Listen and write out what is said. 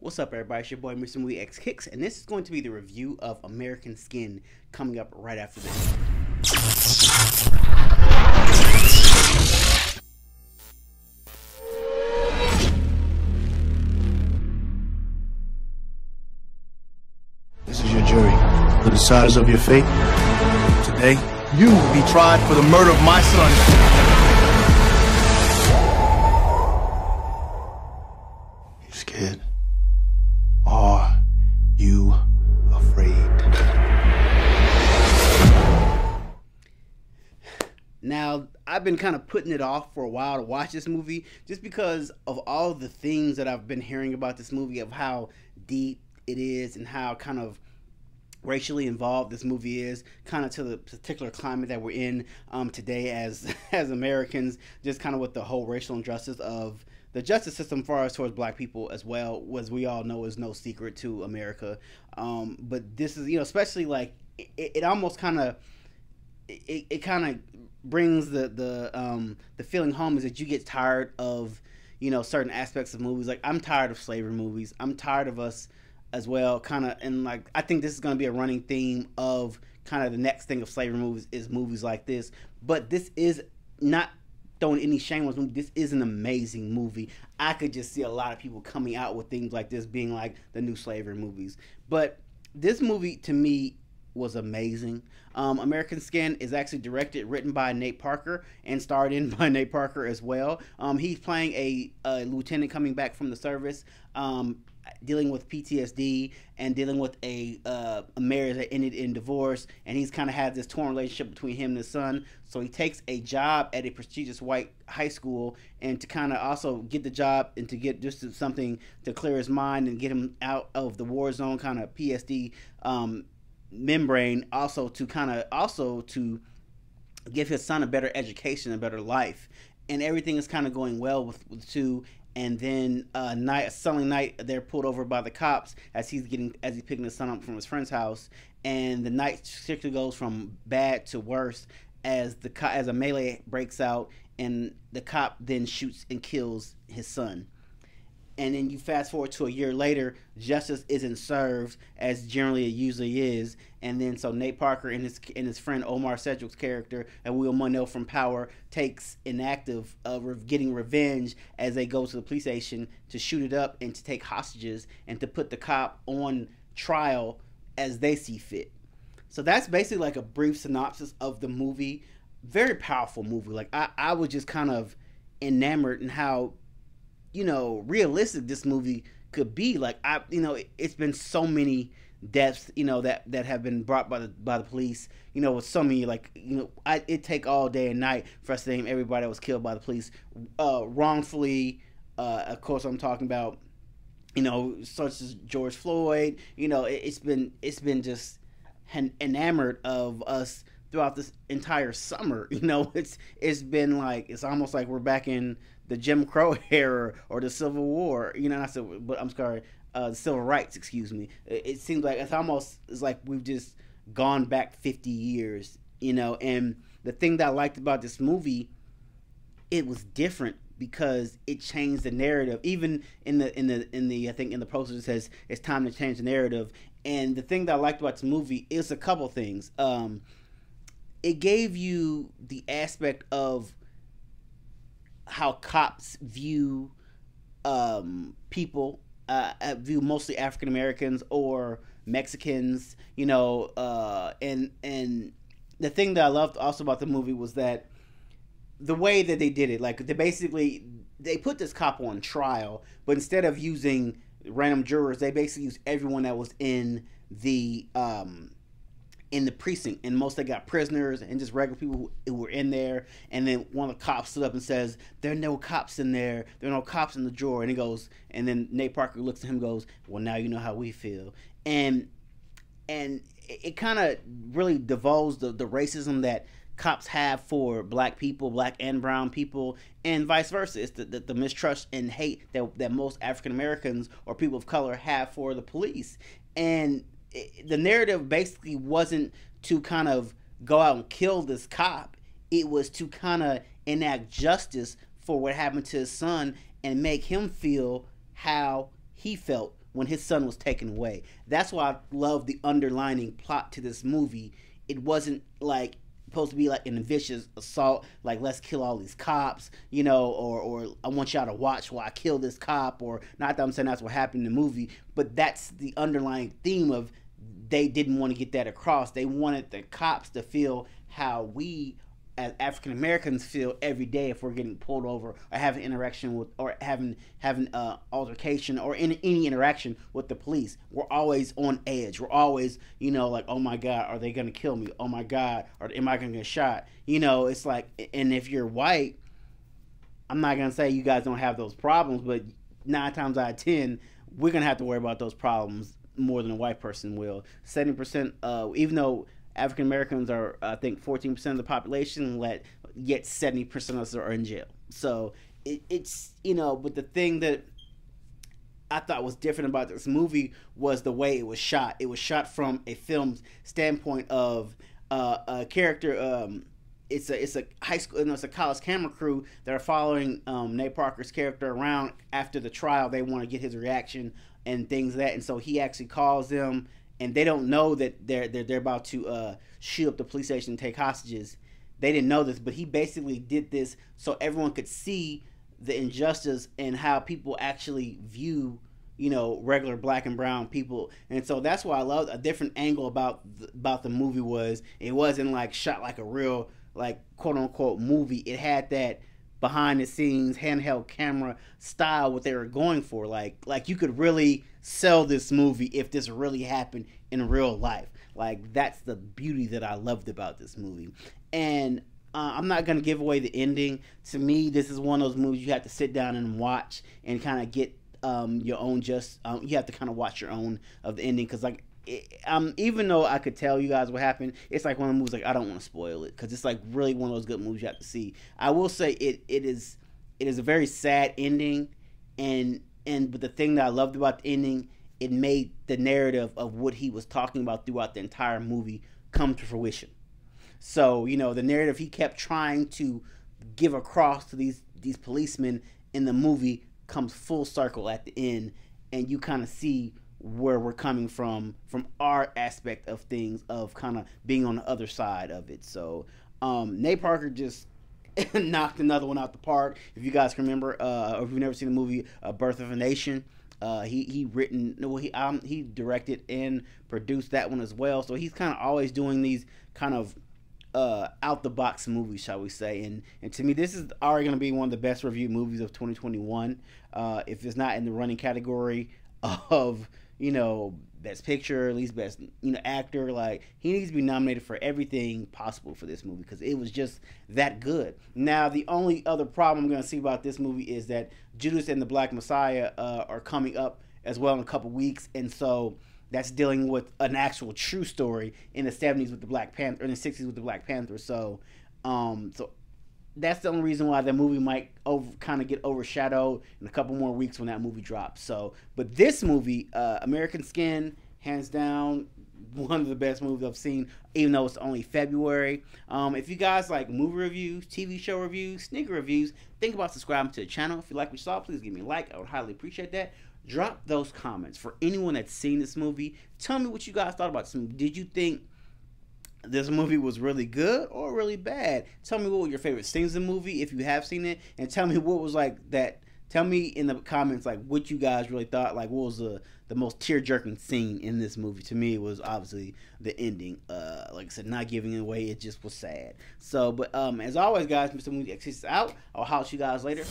What's up, everybody? It's your boy, MrmoviesXkicks, and this is going to be the review of American Skin coming up right after this. This is your jury. The deciders of your fate. Today, you will be tried for the murder of my son. You scared? Are you afraid? Now, I've been kind of putting it off for a while to watch this movie just because of all the things that I've been hearing about this movie, of how deep it is and how kind of racially involved this movie is, kind of to the particular climate that we're in today as Americans, just kind of with the whole racial injustice of the justice system far as towards black people as well, as we all know is no secret to America. But this is, especially like it almost kind of it kind of brings the feeling home, is that you get tired of certain aspects of movies. Like, I'm tired of slavery movies. I'm tired of us as well, kind of, and like I think this is going to be a running theme of kind of the next thing of slavery movies is movies like this. But this is not throwing any shame on this movie. This is an amazing movie. I could just see a lot of people coming out with things like this being like the new slavery movies. But this movie to me was amazing. American Skin is actually directed, written by Nate Parker, and starred in by Nate Parker as well. He's playing a lieutenant coming back from the service, dealing with PTSD and dealing with a marriage that ended in divorce, and he's kind of had this torn relationship between him and his son. So he takes a job at a prestigious white high school, and to kind of also get the job and to get just something to clear his mind and get him out of the war zone kind of PSD membrane, also to give his son a better education, a better life. And everything is kind of going well with the two. And then a selling night, they're pulled over by the cops as he's picking his son up from his friend's house, and the night strictly goes from bad to worse as a melee breaks out, and the cop then shoots and kills his son. And then you fast forward to a year later, justice isn't served, as generally it usually is. And then so Nate Parker and his friend Omar Sedgwick's character, and Will Monell from Power, takes an act of getting revenge as they go to the police station to shoot it up and to take hostages and to put the cop on trial as they see fit. So that's basically like a brief synopsis of the movie. Very powerful movie. Like I was just kind of enamored in how realistic this movie could be. Like it's been so many deaths, that have been brought by the police, with so many, like, it'd take all day and night for us to name everybody that was killed by the police wrongfully. Of course, I'm talking about, such as George Floyd. It's been just enamored of us throughout this entire summer. It's been like, it's almost like we're back in the Jim Crow era or the Civil War, the Civil Rights, excuse me. It seems like it's like we've just gone back 50 years, and the thing that I liked about this movie, it was different because it changed the narrative. Even in the I think in the poster it says it's time to change the narrative. And the thing that I liked about this movie is a couple things. It gave you the aspect of how cops view people, view mostly African Americans or Mexicans, and the thing that I loved also about the movie was that the way that they did it, like they put this cop on trial, but instead of using random jurors, they basically used everyone that was in the precinct, and most they got prisoners and just regular people who were in there. And then one of the cops stood up and says, "There are no cops in there. There are no cops in the drawer." And he goes, and then Nate Parker looks at him and goes, "Well, now you know how we feel." And it kind of really divulged the racism that cops have for black people, black and brown people, and vice versa. It's the mistrust and hate that most African Americans or people of color have for the police. And the narrative basically wasn't to kind of go out and kill this cop. It was to kind of enact justice for what happened to his son and make him feel how he felt when his son was taken away. That's why I love the underlining plot to this movie. It wasn't like supposed to be like an vicious assault, like let's kill all these cops, you know, or I want y'all to watch while I kill this cop, or not that I'm saying that's what happened in the movie, but that's the underlying theme of they didn't want to get that across. They wanted the cops to feel how we as African Americans feel every day if we're getting pulled over or having interaction with, or having altercation or any interaction with the police. We're always on edge. We're always, you know, like, oh my God, are they gonna kill me? Oh my God, or am I gonna get shot? You know, it's like, and if you're white, I'm not gonna say you guys don't have those problems, but 9 times out of 10, we're gonna have to worry about those problems more than a white person will. 70%, even though African Americans are, I think, 14% of the population, yet 70% of us are in jail. So it's, you know, but the thing that I thought was different about this movie was the way it was shot. It was shot from a film standpoint of a character. It's a high school, it's a college camera crew that are following Nate Parker's character around after the trial. They want to get his reaction and things like that, and so he actually calls them. And they don't know that they're about to shoot up the police station and take hostages. They didn't know this, but he basically did this so everyone could see the injustice and how people actually view, you know, regular black and brown people. And so that's why I love a different angle about the movie was it wasn't like shot like a real, like, quote unquote movie. It had that behind the scenes handheld camera style what they were going for. Like you could really sell this movie if this really happened in real life. Like, that's the beauty that I loved about this movie. And I'm not going to give away the ending. To me, this is one of those movies you have to sit down and watch and kind of get your own you have to kind of watch your own of the ending, because like even though I could tell you guys what happened, it's like one of the movies like I don't want to spoil it because it's like really one of those good movies you have to see. I will say it is a very sad ending, but the thing that I loved about the ending, it made the narrative of what he was talking about throughout the entire movie come to fruition. So, you know, the narrative he kept trying to give across to these policemen in the movie comes full circle at the end, and you kind of see where we're coming from our aspect of things, of kind of being on the other side of it. So Nate Parker just knocked another one out the park. If you guys can remember, or if you've never seen the movie Birth of a Nation, he directed and produced that one as well. So he's kind of always doing these kind of out the box movies, shall we say. And to me, this is already going to be one of the best reviewed movies of 2021. If it's not in the running category of, you know, best picture, at least best, you know, actor, like, he needs to be nominated for everything possible for this movie because it was just that good. Now, the only other problem I'm going to see about this movie is that Judas and the Black Messiah are coming up as well in a couple weeks, and so that's dealing with an actual true story in the 70s with the Black Panther, or in the 60s with the Black Panther. So that's the only reason why the movie might kind of get overshadowed in a couple more weeks when that movie drops. So, but this movie, American Skin, hands down, one of the best movies I've seen, even though it's only February. If you guys like movie reviews, TV show reviews, sneaker reviews, think about subscribing to the channel. If you like what you saw, please give me a like. I would highly appreciate that. Drop those comments. For anyone that's seen this movie, tell me what you guys thought about this movie. Did you think this movie was really good or really bad? Tell me what were your favorite scenes in the movie if you have seen it, and tell me what was like that. Tell me in the comments like what you guys really thought. Like, what was the most tear-jerking scene in this movie? To me, it was obviously the ending. Like I said, not giving it away. It just was sad. So, but as always, guys, MrmoviesXkicks out. I'll holler at you guys later.